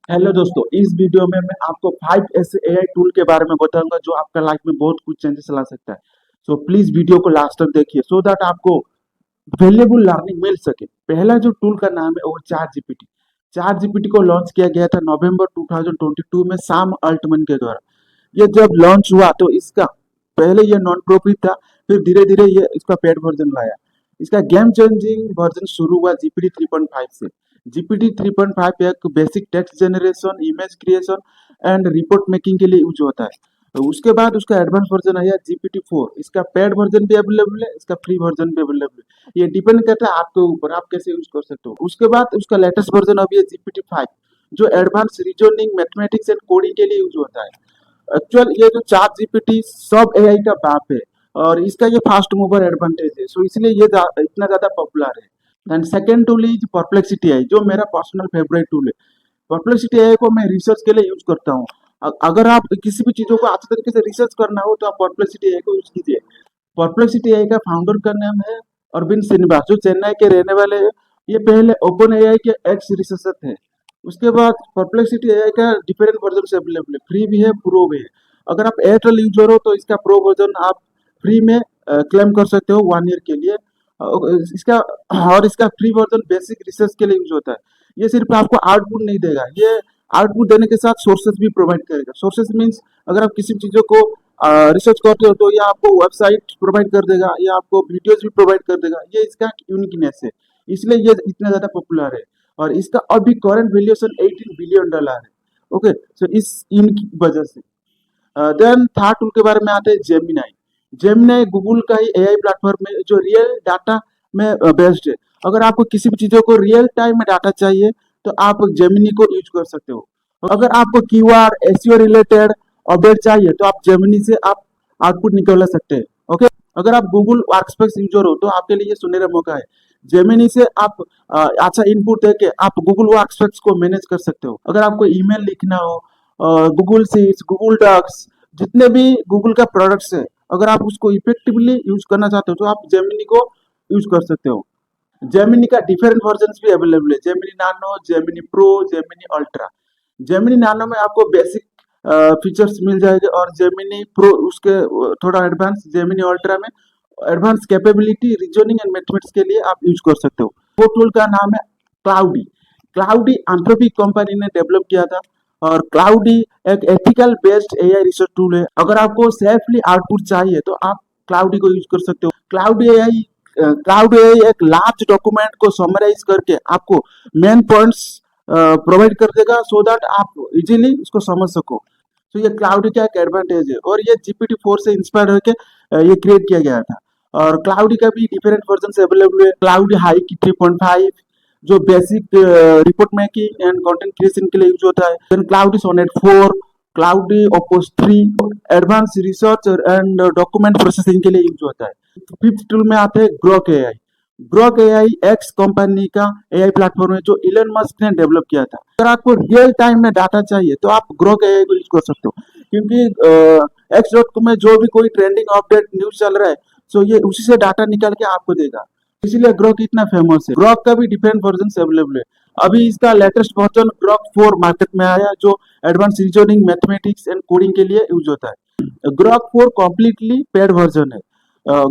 Hello दोस्तों, इस video में मैं आपको 5 ऐसे एआई टूल के बारे में बताऊंगा जो आपका लाइफ में बहुत कुछ चेंजेस ला सकता है। सो प्लीज वीडियो को लास्ट तक देखिए सो दैट आपको वैल्यूएबल लर्निंग मिल सके। पहला जो टूल का नाम है वो चैट जीपीटी। चैट जीपीटी को लॉन्च किया गया था नवंबर 2022 में सैम अल्टमैन के द्वारा। ये जब लॉन्च हुआ तो इसका पहले ये नॉन प्रॉफिट था, फिर धीरे धीरे ये इसका पेड वर्जन लाया। इसका गेम चेंजिंग वर्जन शुरू हुआ जीपीटी 3.5 से। जीपीटी 3.5 एक basic text generation, image creation and report making के लिए यूज होता है। तो उसके बाद उसका एडवांस वर्जन आया जीपीटी 4। इसका पेड वर्जन भी अवेलेबल है, इसका फ्री वर्जन भी अवेलेबल है। ये डिपेंड करता है आपके ऊपर, आप कैसे यूज कर सकते हो। उसके बाद उसका लेटेस्ट वर्जन अभी है जीपीटी 5, जो advance reasoning, mathematics and coding के लिए यूज होता है। एक्चुअल ये जो चैट जीपीटी सब एआई का बाप है और इसका ये फास्ट मूवर एडवांटेज है, सो इसलिए ये इतना ज्यादा पॉपुलर है। And second tool is perplexity AI, जो मेरा पर्सनल फेवरेट टूल है। परप्लेक्सिटी एआई को मैं रिसर्च के लिए यूज करता हूँ। अगर आप किसी भी चीजों को अच्छे तरीके से रिसर्च करना हो तो आप परप्लेक्सिटी एआई को यूज कीजिए। परप्लेक्सिटी एआई का फाउंडर का नाम है अरविंद श्रीनिवास, जो चेन्नई के रहने वाले हैं। ये पहले ओपन एआई के एक्स रिसर्चर थे। उसके बाद परप्लेक्सिटी एआई का डिफरेंट वर्जन से अवेलेबल है, फ्री भी है, प्रो भी है। अगर आप एयरटेल यूजर हो तो इसका प्रो वर्जन आप फ्री में क्लेम कर सकते हो 1 ईयर के लिए। इसका और इसका फ्री वर्जन बेसिक रिसर्च के लिए यूज होता है। ये सिर्फ आपको आउटपुट नहीं देगा, ये आउटपुट देने के साथ सोर्सेज भी प्रोवाइड करेगा। सोर्सेज मीन्स अगर आप किसी चीजों को रिसर्च करते हो तो ये आपको वेबसाइट प्रोवाइड कर देगा, ये आपको वीडियोज भी प्रोवाइड कर देगा। ये इसका यूनिकनेस है, इसलिए ये इतना ज्यादा पॉपुलर है। और इसका अभी करंट वैल्यूएशन $18 बिलियन है। ओके, सो इस इनकी वजह से देन थर्ड टूल के बारे में आते हैं जेमिनाई। जेमिनाई गूगल का ही एआई प्लेटफॉर्म है जो रियल डाटा में बेस्ड है। अगर आपको किसी भी चीजों को रियल टाइम में डाटा चाहिए तो आप जेमिनी को यूज कर सकते हो। अगर आपको कीवर्ड एसईओ रिलेटेड अपडेट चाहिए तो आप जेमिनी से आप आउटपुट निकाल सकते हैं। ओके, अगर आप गूगल वर्कस्पेस यूजर हो तो आपके लिए ये सुनहरा मौका है। जेमिनी से आप अच्छा इनपुट देके आप गूगल वर्कस्पेस को मैनेज कर सकते हो। अगर आपको ईमेल लिखना हो, गूगल शीट्स, गूगल डॉक्स, जितने भी गूगल का प्रोडक्ट्स है, अगर आप उसको इफेक्टिवली यूज करना चाहते हो तो आप जेमिनी को यूज कर सकते हो। जेमिनी का डिफरेंट वर्जन भी अवेलेबल है, जेमिनी नानो, Gemini pro, Gemini ultra. Gemini नानो में आपको बेसिक फीचर्स मिल जाएंगे और जेमिनी प्रो उसके थोड़ा एडवांस, जेमिनी अल्ट्रा में advance capability reasoning and mathematics के लिए आप यूज कर सकते हो। वो टूल का नाम है क्लाउडी। क्लाउडी एंथ्रोपिक कंपनी ने डेवलप किया था। और क्लाउडी एक ethical based AI research tool है। अगर आपको सेफली आउटपुट चाहिए तो आप क्लाउडी को यूज कर सकते हो। क्लाउड एआई एक लार्ज डॉक्यूमेंट को समराइज करके आपको मेन पॉइंट्स प्रोवाइड कर देगा सो दैट आप इजीली उसको समझ सको। तो ये क्लाउडी का एक एडवांटेज है और ये जीपीटी 4 से इंस्पायर होकर ये क्रिएट किया गया था। और क्लाउडी का भी डिफरेंट वर्जन अवेलेबल है। क्लाउडी हाई की 3.5 जो basic report making and content creation के लिए यूज होता है। Then Claude Sonnet 4, Claude Opus 3 advance research and document processing के लिए यूज होता है। फिफ्थ टूल में आते हैं Grok AI. Grok AI x company का एआई प्लेटफॉर्म है जो इलन मस्क ने डेवलप किया था। अगर आपको रियल टाइम में डाटा चाहिए तो आप ग्रोक एआई को यूज कर सकते हो, क्योंकि एक्स डॉट कॉम में जो भी कोई ट्रेंडिंग अपडेट न्यूज चल रहा है सो ये उसी से डाटा निकाल के आपको देगा। इसीलिए ग्रोक इतना फेमस है। ग्रोक का भी डिफरेंट वर्जन अवेलेबल है। अभी इसका लेटेस्ट वर्जन ग्रोक 4 मार्केट में आया जो advance reasoning, mathematics and coding के लिए यूज होता है। ग्रोक 4 कम्प्लीटली पेड वर्जन है।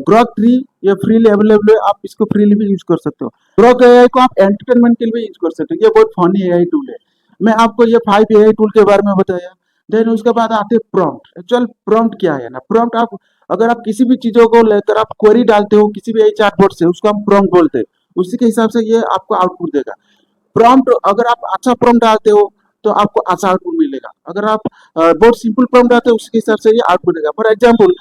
ग्रोक 3 ये फ्रीली अवेलेबल है, आप इसको फ्रीली भी यूज कर सकते हो। ग्रोक एआई को आप एंटरटेनमेंट के लिए भी यूज कर सकते हो, ये बहुत फनी एआई टूल है। मैं आपको ये 5 एआई टूल के बारे में बताया। देन उसके बाद आते हैं प्रॉम्प्ट। एक्चुअल प्रॉम्प्ट क्या है ना, प्रॉम्प्ट आप अगर आप किसी भी चीजों को लेकर आप क्वेरी डालते हो किसी भी एआई चैटबॉट से, उसको हम प्रॉम्प्ट बोलते हैं। उसी के हिसाब से ये आपको आउटपुट देगा। प्रॉम्प्ट अगर आप अच्छा प्रॉम्प्ट डालते हो तो आपको अच्छा आउटपुट मिलेगा। अगर आप बहुत सिंपल प्रॉम्प्ट डालते हो उसके हिसाब से ये आउटपुट देगा। For example,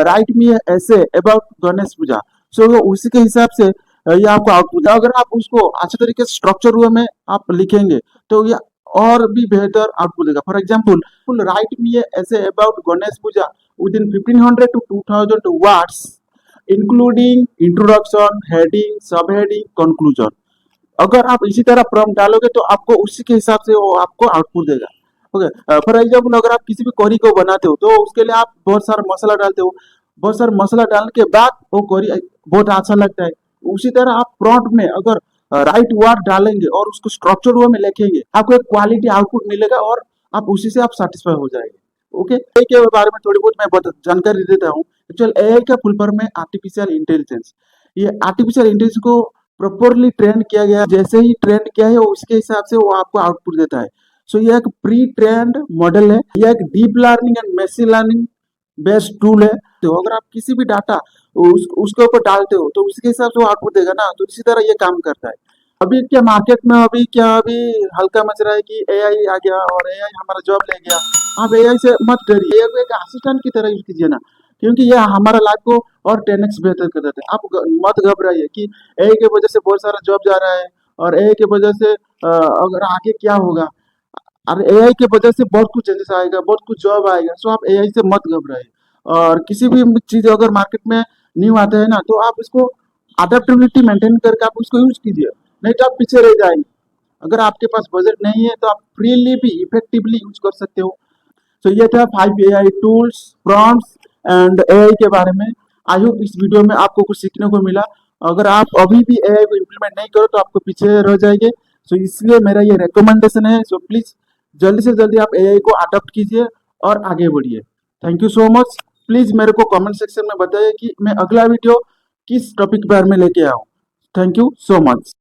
right me essay about Ganesh पूजा, सो उसी के हिसाब से ये आपको आउटपुट देगा। अगर आप उसको अच्छे तरीके से स्ट्रक्चर हुए में आप लिखेंगे तो ये और भी बेहतर आउटपुट देगा। For example, write me essay about Ganesh Puja within 1500 to 2000 words including introduction, heading, sub heading, conclusion. अगर आप इसी तरह प्रॉम्प्ट डालोगे तो आपको उसी के हिसाब से वो आपको आउटपुट देगा। ओके, फॉर एग्जाम्पल अगर आप किसी भी क्वेरी को बनाते हो तो उसके लिए आप बहुत सारा मसाला डालते हो। बहुत सारा मसाला डालने के बाद वो क्वेरी बहुत अच्छा लगता है। उसी तरह आप प्रॉम्प्ट में अगर राइट वर्ड डालेंगे और उसको स्ट्रक्चर वे में लिखेंगे, आपको एक क्वालिटी आउटपुट मिलेगा और आप उसी से आप सेटिस्फाई हो जाएंगे। ओके, एआई के बारे में थोड़ी बहुत मैं जानकारी देता हूँ। एक्चुअल एआई का फुल फॉर्म है आर्टिफिशियल इंटेलिजेंस। ये आर्टिफिशियल इंटेलिजेंस को प्रॉपरली ट्रेन किया गया, जैसे ही ट्रेन किया है उसके हिसाब से वो आपको आउटपुट देता है। सो ये एक प्री ट्रेन्ड मॉडल है, यह एक deep learning and machine learning best tool है। तो अगर आप किसी भी डाटा उसके ऊपर डालते हो तो उसके हिसाब से वो आउटपुट देगा ना, तो इसी तरह ये काम करता है। अभी क्या मार्केट में अभी हल्का मच रहा है कि एआई आ गया और एआई हमारा जॉब ले गया। आप एआई से मत डरिए, एआई को एक असिस्टेंट की तरह यूज कीजिए ना, क्योंकि यह हमारा लाइफ को और 10x बेहतर कर देता है। आप मत घबराइए कि एआई की वजह से बहुत सारा जॉब जा रहा है और एआई की वजह से अगर आगे क्या होगा। और एआई की वजह से बहुत कुछ चेंजेस आएगा, बहुत कुछ जॉब आएगा। सो आप एआई से मत घबराइए। और किसी भी चीज अगर मार्केट में न्यू आता है ना, तो आप इसको अडेप्टेबिलिटी मेंटेन करके आप उसको यूज कीजिए, नहीं तो आप पीछे रह जाएंगे। अगर आपके पास बजट नहीं है तो आप फ्रीली भी इफेक्टिवली यूज कर सकते हो। तो ये था 5 AI tools, prompts and AI के बारे में। आई होप इस वीडियो में आपको कुछ सीखने को मिला। अगर आप अभी भी एआई को इम्प्लीमेंट नहीं करो तो आपको पीछे रह जाएंगे। सो इसलिए मेरा ये रिकमेंडेशन है। सो प्लीज जल्दी से जल्दी आप एआई को अडॉप्ट कीजिए और आगे बढ़िए। Thank you so much. Please मेरे को कमेंट सेक्शन में बताइए कि मैं अगला वीडियो किस टॉपिक पर में लेके आऊँ। Thank you so much.